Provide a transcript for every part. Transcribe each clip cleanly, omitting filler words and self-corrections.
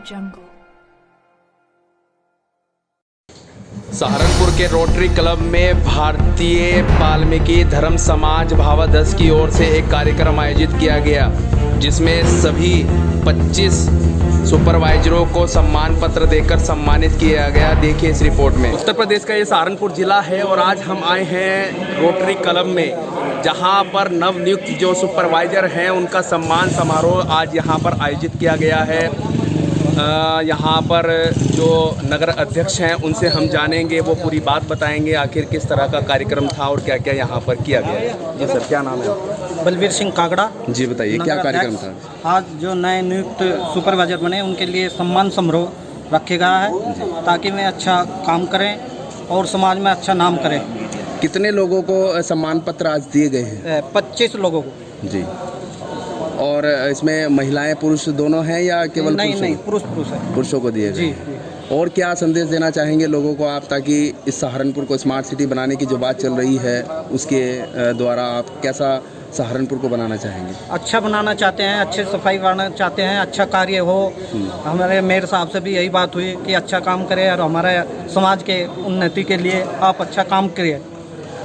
Jungle. Saharanpur के rotary club में भारतीय वाल्मीकि धर्म समाज भावादस की ओर से एक कार्यक्रम आयोजित किया गया, जिसमें सभी 25 सुपरवाइजरों को सम्मान पत्र देकर सम्मानित किया गया। देखिए इस रिपोर्ट में। उत्तर प्रदेश का ये सहारनपुर जिला है और आज हम आए हैं रोटरी क्लब में, जहां पर नवनियुक्त जो सुपरवाइजर हैं उनका सम्मान समारोह आज यहां पर आयोजित किया गया है। यहाँ पर जो नगर अध्यक्ष हैं उनसे हम जानेंगे, वो पूरी बात बताएंगे आखिर किस तरह का कार्यक्रम था और क्या क्या यहाँ पर किया गया। जी सर, क्या नाम है? बलबीर सिंह कागड़ा। जी बताइए, क्या कार्यक्रम था? आज जो नए नियुक्त सुपरवाइजर बने उनके लिए सम्मान समारोह रखे गया है, ताकि वे अच्छा काम करें और समाज में अच्छा नाम करें। कितने लोगों को सम्मान पत्र आज दिए गए हैं? 25 लोगों को। जी। और इसमें महिलाएं पुरुष दोनों हैं या केवल नहीं, पुरुष है। पुरुषों को दिए गए? और क्या संदेश देना चाहेंगे लोगों को आप, ताकि इस सहारनपुर को स्मार्ट सिटी बनाने की जो बात चल रही है उसके द्वारा आप कैसा सहारनपुर को बनाना चाहेंगे? अच्छा बनाना चाहते हैं, अच्छे सफाई बनाना चाहते हैं, अच्छा कार्य हो। हमारे मेयर साहब से भी यही बात हुई कि अच्छा काम करें और हमारे समाज के उन्नति के लिए आप अच्छा काम करिए।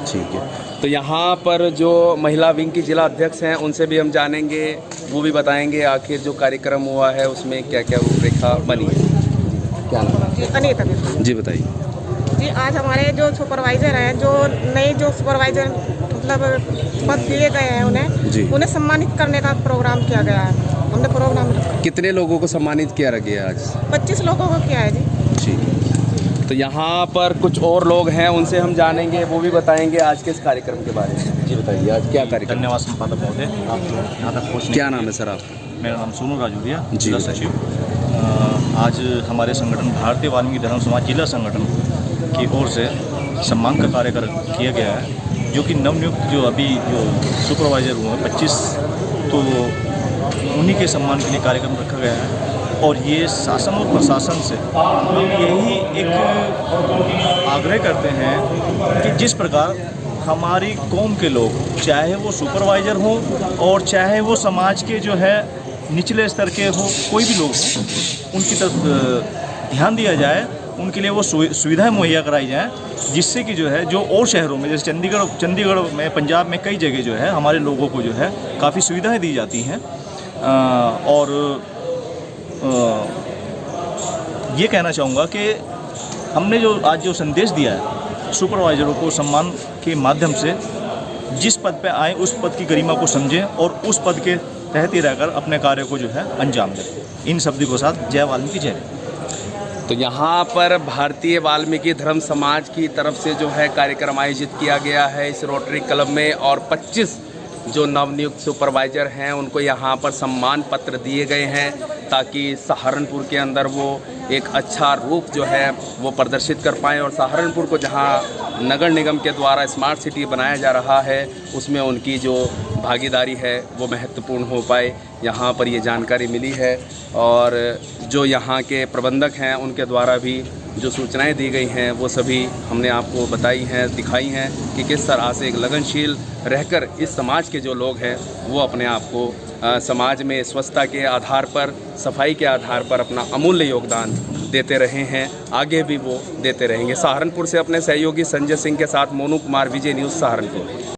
ठीक है। तो यहाँ पर जो महिला विंग की जिला अध्यक्ष हैं उनसे भी हम जानेंगे, वो भी बताएंगे आखिर जो कार्यक्रम हुआ है उसमें क्या क्या रूपरेखा बनी है। क्या नाम है? जी अनीता जी बताइए। जी, आज हमारे जो सुपरवाइजर हैं, जो नए जो सुपरवाइजर मतलब पद दिए गए हैं उन्हें सम्मानित करने का प्रोग्राम किया गया है। हमने प्रोग्राम रखा। कितने लोगों को सम्मानित किया गया आज? 25 लोगों को किया है जी। ठीक। तो यहाँ पर कुछ और लोग हैं, उनसे हम जानेंगे, वो भी बताएंगे आज के इस कार्यक्रम के बारे में। जी बताइए, आज क्या कार्यक्रम? धन्यवाद संपादक महोदय, आप यहाँ तक पहुँचने। क्या नाम है सर आपका? मेरा नाम सोनू राजूरिया, जी जिला सचिव। आज हमारे संगठन भारतीय वाल्मीकि धर्म समाज जिला संगठन की ओर से सम्मान का कार्य किया गया है, जो कि नवनियुक्त जो अभी जो सुपरवाइजर हुए हैं 25, तो उन्हीं के सम्मान के लिए कार्यक्रम रखा गया है। और ये शासन और प्रशासन से हम यही एक आग्रह करते हैं कि जिस प्रकार हमारी कौम के लोग, चाहे वो सुपरवाइजर हों और चाहे वो समाज के जो है निचले स्तर के हो, कोई भी लोग हों, उनकी तरफ ध्यान दिया जाए, उनके लिए वो सुविधाएं मुहैया कराई जाएं, जिससे कि जो है जो और शहरों में जैसे चंडीगढ़ में, पंजाब में कई जगह जो है हमारे लोगों को जो है काफ़ी सुविधाएं दी जाती हैं। और ये कहना चाहूँगा कि हमने जो आज जो संदेश दिया है सुपरवाइजरों को सम्मान के माध्यम से, जिस पद पे आए उस पद की गरिमा को समझें और उस पद के तहत ही रहकर अपने कार्य को जो है अंजाम दें। इन शब्दों के साथ जय वाल्मीकि जय। तो यहाँ पर भारतीय वाल्मीकि धर्म समाज की तरफ से जो है कार्यक्रम आयोजित किया गया है इस रोटरी क्लब में, और 25 जो नवनियुक्त सुपरवाइजर हैं उनको यहाँ पर सम्मान पत्र दिए गए हैं, ताकि सहारनपुर के अंदर वो एक अच्छा रूप जो है वो प्रदर्शित कर पाएँ, और सहारनपुर को जहाँ नगर निगम के द्वारा स्मार्ट सिटी बनाया जा रहा है उसमें उनकी जो भागीदारी है वो महत्वपूर्ण हो पाए। यहाँ पर ये जानकारी मिली है, और जो यहाँ के प्रबंधक हैं उनके द्वारा भी जो सूचनाएं दी गई हैं वो सभी हमने आपको बताई हैं, दिखाई हैं कि किस तरह से एक लगनशील रहकर इस समाज के जो लोग हैं वो अपने आप को समाज में स्वच्छता के आधार पर, सफाई के आधार पर अपना अमूल्य योगदान देते रहे हैं, आगे भी वो देते रहेंगे। सहारनपुर से अपने सहयोगी संजय सिंह के साथ मोनू कुमार, विजय न्यूज़ सहारनपुर।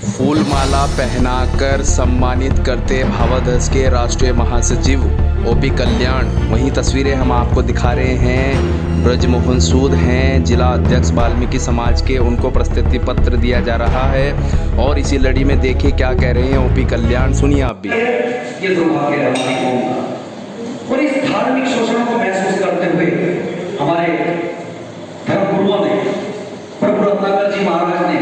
फूल माला पहनाकर सम्मानित करते भावादस के राष्ट्रीय महासचिव ओपी कल्याण। वहीं तस्वीरें हम आपको दिखा रहे हैं, ब्रजमोहन सूद हैं जिला अध्यक्ष वाल्मीकि समाज के, उनको प्रस्तुति पत्र दिया जा रहा है। और इसी लड़ी में देखिए क्या कह रहे हैं ओपी कल्याण, सुनिए आप भी। ये दुर्भाग्य है हमारी कौम का, और इस धार्मिक शोषण को महसूस करते हुए हमारे धर्म गुरुओं ने, प्रभु रत्नाकर जी महाराज ने,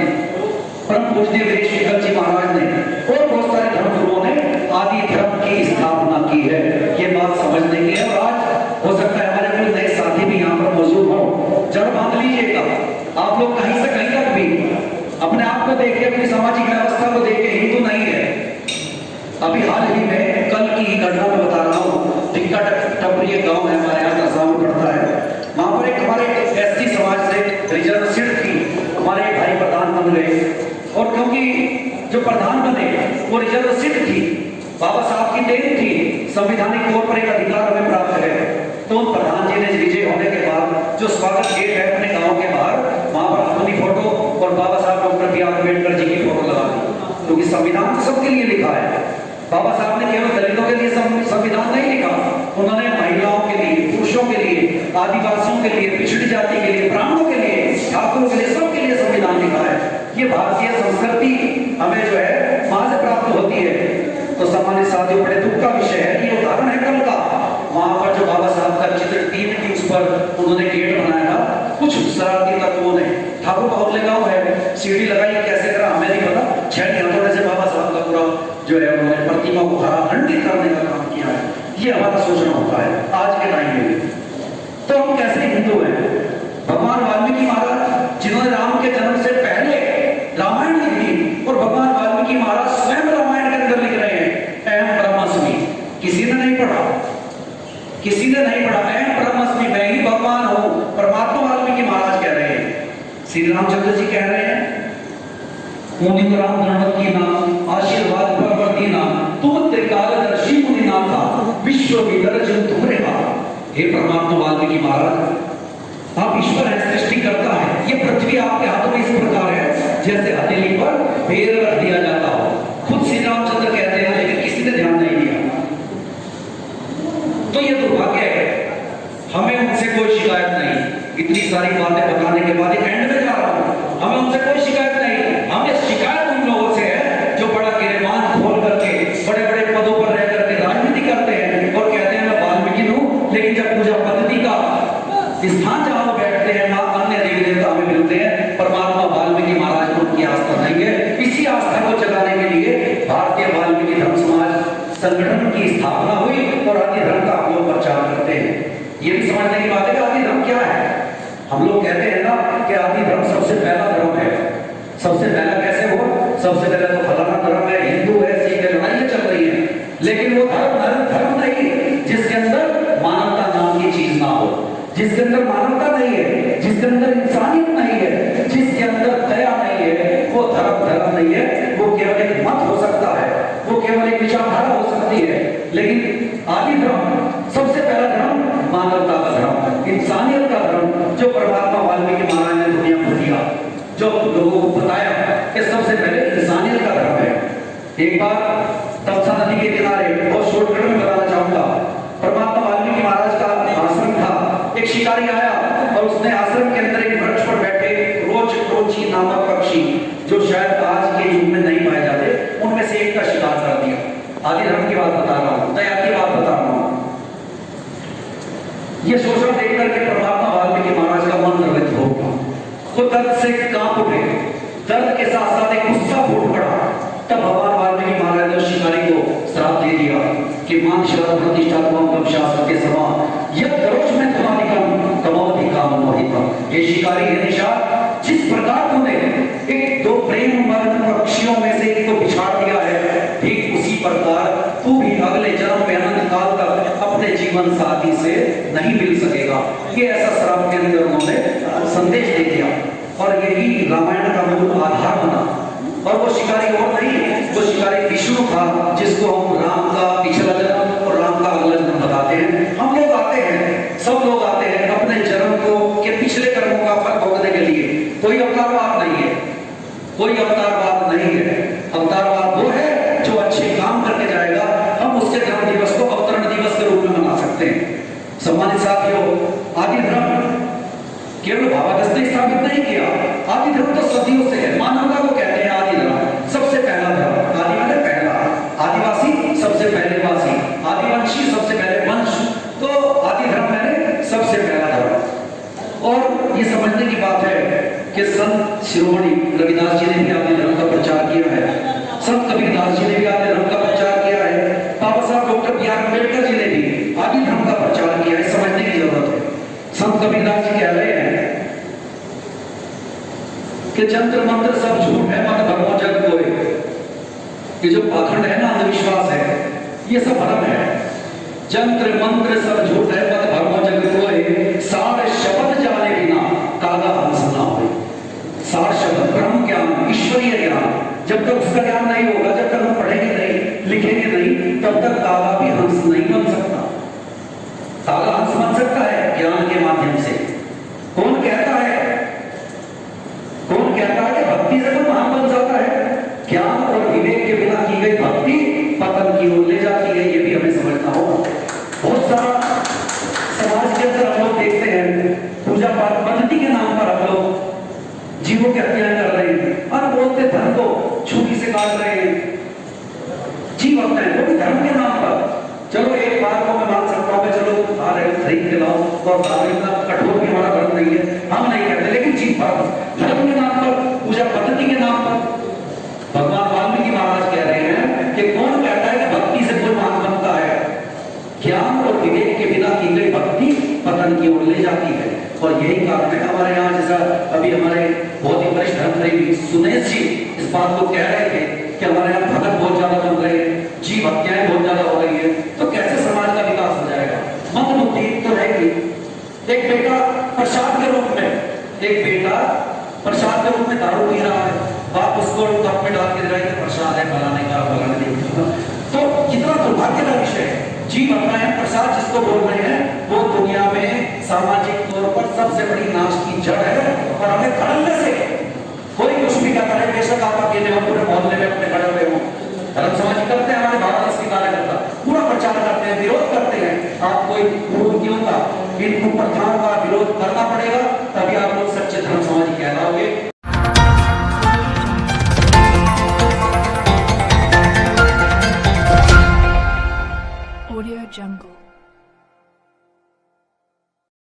परम पूज्य वीरेश विकल जी महाराज ने और बहुत सारे धर्म गुरुओं ने आदि धर्म की स्थापना की है। ये बात समझने की है, और आज हो सकता है हमारे कोई नए साथी भी यहाँ पर मौजूद हो। जड़ बांध लीजिएगा, आप लोग कहीं से कहीं तक भी अपने आप को देखिए, अपनी सामाजिक व्यवस्था को देखिए, हिंदू नहीं है। अभी हाल ही में कल की ही घटना में बता रहा हूँ, टिक्का टपरी गाँव है हमारे यहाँ कस्बा में पड़ता है, वहाँ पर एक हमारे एससी समाज से रिजर्व सीट थी, हमारे भाई प्रधान बन गए, और क्योंकि जो प्रधान बने वो रिजर्व सीट थी बाबा साहब की देन थी, संवैधानिक तौर पर एक अधिकार हमें प्राप्त है। तो उन प्रधान जी ने विजय होने के बाद जो स्वागत गेट है अपने गांव के बाहर, वहां पर अपनी फोटो और बाबा साहब doctor B are Ambedkar ji की फोटो लगा दी, क्योंकि संविधान सबके लिए लिखा है। बाबा साहब ने केवल दलितों के लिए संविधान नहीं लिखा, उन्होंने महिलाओं के लिए, पुरुषों के लिए, आदिवासियों के लिए, पिछड़ी जाति के लिए, ब्राह्मणों के लिए, ठाकुरों के लिए, सबके लिए संविधान लिखा है। ये भारतीय संस्कृति हमें जो है वहां से प्राप्त होती है। तो सामान्य साथियों, बड़े दुख का विषय है कि उदाहरण है कल का, वहां पर जो बाबा साहब का चित्र टीम की उस पर उन्होंने गेट बनाया था, कुछ शरारती तत्वों ने, ठाकुर का होटले गाँव है, सीढ़ी लगाई, कैसे करा हमें नहीं पता, 6 हथौड़े से बाबा साहब का पूरा जो है उन्होंने प्रतिमा को खंडित करने का काम किया है। ये हमारा सोचना होता है आज के टाइम में। तो हम कैसे हिंदू हैं? भगवान वाल्मीकि महाराज जिन्होंने राम के जन्म से पहले रामायण लिख दी, और भगवान वाल्मीकि महाराज स्वयं रामायण के अंदर लिख रहे हैं अहम ब्रह्मास्मि। किसी ने नहीं पढ़ा, किसी ने नहीं पढ़ा, अहम ब्रह्मास्मि, मैं ही भगवान हूं, परमात्मा वाल्मीकि महाराज कह रहे हैं। श्री रामचंद्र जी कह रहे हैं मुनि राम धर्मत की नाम आशीर्वाद प्रवर्ती नाम तुम त्रिकालदर्शी मुनि नाम था विश्व विदर्जन तुम्हारे हाथ। हे परमात्मा वाल्मीकि महाराज, आप ईश्वर है, सृष्टि करता है। ये पृथ्वी आपके हाथों में इस प्रकार है जैसे हथेली पर पैर रख दिया जाता हो। खुद श्री रामचंद्र कहते हैं, लेकिन किसी ने ध्यान नहीं दिया। तो ये दुर्भाग्य है, हमें उनसे कोई शिकायत नहीं। इतनी सारी बातें बताने के बाद एंड में जा रहा हूं, हमें उनसे कोई शिकायत नहीं। हमें शिकायत उन लोगों से है जो बड़ा गिरबान खोल करके बड़े बड़े पदों पर रह करके राजनीति करते हैं और कहते हैं मैं वाल्मीकि हूं, लेकिन जब पूजा पद्धति का स्थान जहां वो बैठते हैं वहां अन्य देवी देवता हमें मिलते हैं, परमात्मा वाल्मीकि महाराज को उनकी आस्था नहीं है। इसी आस्था को जगाने के लिए भारतीय वाल्मीकि धर्म समाज संगठन की स्थापना हुई और आदि धर्म का हम लोग प्रचार करते हैं। ये भी समझने की बात है कि आदि धर्म क्या है। हम लोग कहते हैं ना कि आदि धर्म सबसे पहला धर्म है। सबसे पहला कैसे हो? सबसे पहले तो फलाना धर्म है, हिंदू है, सिख है, लड़ाइयां चल रही है, लेकिन वो धर्म नहीं जिसके अंदर मानवता नाम की चीज ना हो, जिसके अंदर मानवता नहीं है, जिसके अंदर इंसानियत नहीं है, जिसके अंदर दया नहीं है, वो धर्म नहीं है। वो केवल एक मत हो सकता है, वो केवल एक विचारधारा हो सकती है, लेकिन आदि धर्म, सबसे पहला धर्म मानवता का धर्म, इंसानियत का धर्म, जो परमात्मा वाल्मीकि महाराज ने दुनिया को दिया, जो लोगों को बताया कि सबसे पहले इंसानियत का धर्म है। एक बार तमसा नदी के किनारे बहुत शॉर्टकट में बताना चाहूंगा, परमात्मा वाल्मीकि महाराज का आश्रम था। एक शिकारी आया और उसने आश्रम के अंदर एक वृक्ष पर बैठे रोची नामक पक्षी, जो शायद आज के युग में नहीं पाए जाते, उनमें से एक का शिकार कर दिया। आदि धर्म की बात बता रहा हूं, दया की बात बता रहा हूं। ये शोषण देख करके परमात्मा वाल्मीकि महाराज का मन द्रवित हो गया, वो दर्द से कांप उठे, दर्द के साथ साथ एक गुस्सा फूट पड़ा। तब भगवान वाल्मीकि महाराज ने शिकारी को श्राप दे दिया कि मान शरद प्रतिष्ठा कम शास्त्र के समान यह दरोश में तुम्हारिकम तमोधि काम मोहितम। ये शिकारी है निशाद, जिस प्रकार तूने एक दो प्रेम मर्द पक्षियों में से एक को बिछाड़ दिया है, ठीक उसी प्रकार तू भी अगले जन्म में अनंत काल तक अपने जीवन साथी से नहीं मिल सकेगा। ये ऐसा श्राप के अंदर उन्होंने संदेश दे दिया और यही रामायण का मूल आधार बना। और वो शिकारी और नहीं, वो शिकारी विष्णु था, जिसको हम राम का पिछला जन्म और राम का अगला जन्म बताते हैं। हम लोग आते हैं, सब लोग आते हैं अपने जन्म को के पिछले कर्मों का फल भोगने के लिए। कोई अवतारवाद नहीं है, कोई अवतारवाद नहीं है। अवतारवाद वो है जो अच्छे काम करके जाएगा, हम उसके जन्म दिवस को अवतरण दिवस के रूप में मना सकते हैं। सम्मानित साथियों, आदि धर्म केवल भावागस्त ने स्थापित नहीं किया, आदि धर्म तो सदियों से है, मानवता को कहते हैं आदि धर्म। सबसे पहला धर्म, आदि माने पहला, आदिवासी सबसे पहले वासी, आदिवंशी सबसे पहले वंश, तो आदि धर्म मैंने सबसे पहला धर्म। और ये समझने की बात है कि संत शिरोमणि रविदास जी ने भी आदि धर्म का प्रचार किया है, संत कबीरदास जी ने भी आदि धर्म का प्रचार किया है, बाबा साहब doctor B are Ambedkar ji ने भी आदि धर्म का प्रचार किया है। समझने की जरूरत है। संत कबीरदास जी कह रहे हैं कि जंत्र मंत्र सब झूठ है, मत भरमो जग कोय। ये जो पाखंड है ना, अंधविश्वास है, ये सब भ्रम है। जंत्र मंत्र सब झूठ है, मत भरमो जग कोय। सार शब्द जाने बिना कागा हंस ना होय। सार शब्द ब्रह्म ज्ञान, ईश्वरीय ज्ञान, जब तक उसका ज्ञान नहीं होगा, जब तक हम पढ़ेंगे नहीं, लिखेंगे नहीं, तब तक ताला भी हंस नहीं बन सकता। ताला हंस बन सकता है ज्ञान के माध्यम से। कौन कहता है कि भक्ति से कोई महान बन जाता है? ज्ञान और विवेक के बिना की गई भक्ति पतन की ओर ले जाती है, ये भी हमें समझना होगा। बहुत सारा समाज के अंदर हम लोग देखते हैं पूजा पाठ पद्धति के नाम पर हम लोग जीवों की हत्या कर रहे हैं और बोलते धर्म को छुरी से काट रहे हैं, जीव हत्या है वो भी धर्म के नाम पर। चलो एक बात को मैं मान सकता हूँ, चलो खा रहे हो खरीद के लाओ और इतना कठोर भी हमारा धर्म नहीं है, हम नहीं कहते, लेकिन जीव धर्म के नाम पर, पूजा पद्धति के नाम पर भगवान वाल्मीकि महाराज कह रहे हैं कि कौन कहता है कि भक्ति से कोई महान बनता है? ज्ञान और विवेक के बिना की गई भक्ति पतन की ओर ले जाती है। और यही कारण है हमारे यहाँ, जैसा अभी हमारे बहुत ही वरिष्ठ धर्मप्रेमी सुनेश जी इस बात को कह रहे थे कि हमारे यहाँ भगत बहुत ज्यादा बन रहे हैं, जीव हत्याएं बहुत ज्यादा हो रही है, तो कैसे समाज का विकास हो जाएगा? मंदबुद्धि तो रहेगी। एक बेटा प्रसाद के रूप में दारू पी रहा है, बाप उसको कप में डाल के दे रहा है कि प्रसाद है फलाने का फलाने देवता, तो कितना दुर्भाग्य का विषय है। जीव अपना है प्रसाद जिसको बोल रहे हैं वो दुनिया में सामाजिक तौर पर सबसे बड़ी नाश की जड़ है। और हमें धड़ल्ले से कोई कुछ भी कहता है, बेशक आप अकेले हो, पूरे मोहल्ले में अपने खड़े हुए हो, धर्म समाज करते हैं, हमारे भारत के कार्यकर्ता पूरा प्रचार करते हैं, विरोध करते हैं। आप कोई गुरु क्यों का इन कुप्रथाओं का विरोध करना पड़ेगा, तभी आप लोग सच्चे धर्म समाज कहलाओगे। Audio Jungle.